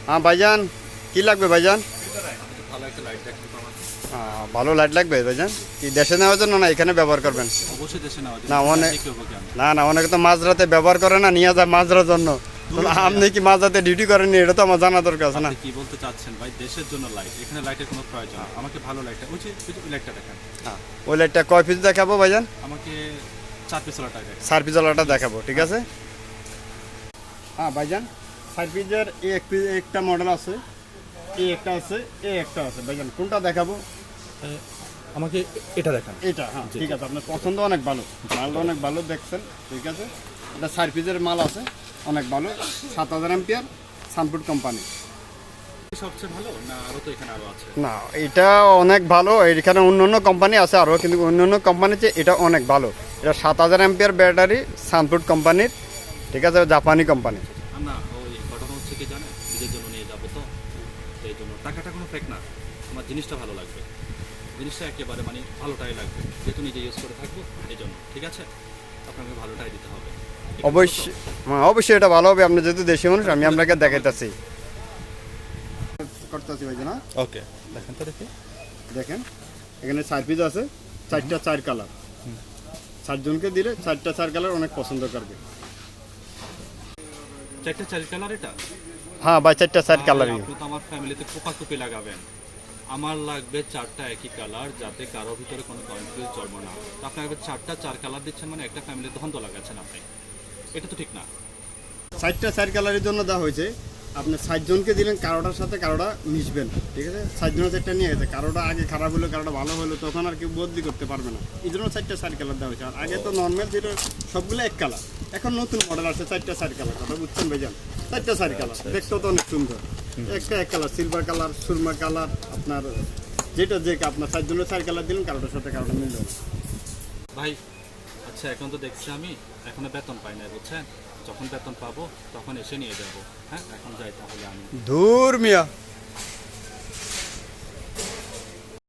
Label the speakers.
Speaker 1: হ্যাঁ ভাইজান, কি লাগবে ভাইজান?
Speaker 2: ভালো একটা লাইট দেখতে পাওয়া
Speaker 1: ভালো লাইট লাগবে ভাইজান, কি দেশে নেওয়ার জন্য না এখানে ব্যবহার করবেন?
Speaker 2: অবশ্যই দেশে নেওয়া
Speaker 1: না অনেক,
Speaker 2: কেন
Speaker 1: না অনেকে তো মাঝরাতে ব্যবহার করে না, নিয়ে যায় মাঝরার জন্য। আপনি কি মাঝরাতে ডিউটি করেননি? এটা তো আমার জানা দরকার আছে না।
Speaker 2: কি বলতে চাচ্ছেন ভাই? দেশের জন্য লাইট, এখানে লাইটের কোনো প্রয়োজন না। আমাকে ভালো লাইটটা ওই যে লাইটটা দেখেন।
Speaker 1: হ্যাঁ, ওই লাইটটা কয় পিস দেখাবো ভাইজান?
Speaker 2: আমাকে 4 পিসওয়ালা টাকা
Speaker 1: 4 পিসওয়ালাটা দেখাবো, ঠিক আছে। হ্যাঁ ভাইজান, 4 পিসের একটা মডেল আছে, এই একটা আছে, এই একটা আছে ভাইজান, কোনটা দেখাবো?
Speaker 2: আমাকে এটা দেখান।
Speaker 1: এটা, হ্যাঁ ঠিক আছে, আপনার পছন্দ অনেক ভালো, মালটা অনেক ভালো দেখছেন, ঠিক আছে। এটা 4 পিসের মাল আছে, অনেক ভালো, 7000 এম্পিয়ার, সানফুড কোম্পানি।
Speaker 2: সবচেয়ে ভালো না আরো তো এখানে আরো আছে?
Speaker 1: না এটা অনেক ভালো, এখানে অন্য অন্য কোম্পানি আছে আরও, কিন্তু অন্য অন্য কোম্পানির চেয়ে এটা অনেক ভালো। এটা 7000 এম্পিয়ার ব্যাটারি, সানফুড কোম্পানির, ঠিক আছে, জাপানি কোম্পানি।
Speaker 2: না ওই ঘটনা হচ্ছে কি জানেন, নিজের জন্য নিয়ে যাবো তো, এই জন্য টাকাটা কোনো ফেক না, আমার জিনিসটা ভালো লাগবে, জিনিসটা একেবারে মানে ভালোটাই লাগবে, যেহেতু নিজে ইউজ করে থাকবো এই জন্য। ঠিক আছে, আপনাকে ভালোটাই দিতে হবে।
Speaker 1: অবশ্যই, হ্যাঁ অবশ্যই এটা ভালো হবে, আপনি যেহেতু দেশি মানুষ, আমি আপনাকে দেখাইতেছি। করতেছি ভাই না,
Speaker 2: ওকে দেখেন তো দেখি।
Speaker 1: দেখেন এখানে 4 পিস আছে, 4টা 4 কালার, 4 জনকে দিলে 4টা 4 কালার অনেক পছন্দ করবে।
Speaker 2: 4টা 4 কালার এটা?
Speaker 1: হ্যাঁ ভাই, 4টা 4 কালারই।
Speaker 2: আপনি তো আমার ফ্যামিলিতে কোপাকুপি লাগাবেন, আমার লাগবে 4টা একই কালার, যাতে কারো ভিতরে কোনো কনফিউজ জন্ম না হয়। তো আপনার 4টা 4 কালার দিচ্ছেন মানে একটা ফ্যামিলিতে দ্বন্দ্ব লাগাচ্ছেন আপনি, এটা তো ঠিক না।
Speaker 1: 4টা 4 কালারের জন্য দেওয়া হয়েছে, আপনি 4 জনকে দিলেন, কারোটার সাথে কারোটা মিশবেন, ঠিক আছে। 4 জনের 4টা নিয়ে গেছে, কারোটা আগে খারাপ হলো, কারোটা ভালো হলো, তখন আর কেউ বদলি করতে পারবে না, এই জন্য 4টা 4 কালার দেওয়া হয়েছে। আর আগে তো নর্মাল ছিল সবগুলো এক কালার, এখন নতুন মডেল আছে 4টা 4 কালার, কথা বুঝছেন ভাইজান? 4টা 4 কালার দেখতেও তো অনেক সুন্দর, একটা এক colour, silver colour, Surma colour, আপনার যেটা যে আপনার 4 জনের 4 কালার দিলেন, কারোটার সাথে কারোটা মিলবে না।
Speaker 2: ভাই আচ্ছা, এখন তো দেখছি আমি এখনো বেতন পাই না, বুঝছেন? যখন বেতন পাবো তখন এসে নিয়ে যাবো। হ্যাঁ এখন যাই তাহলে আমি।
Speaker 1: ধুর মিয়া,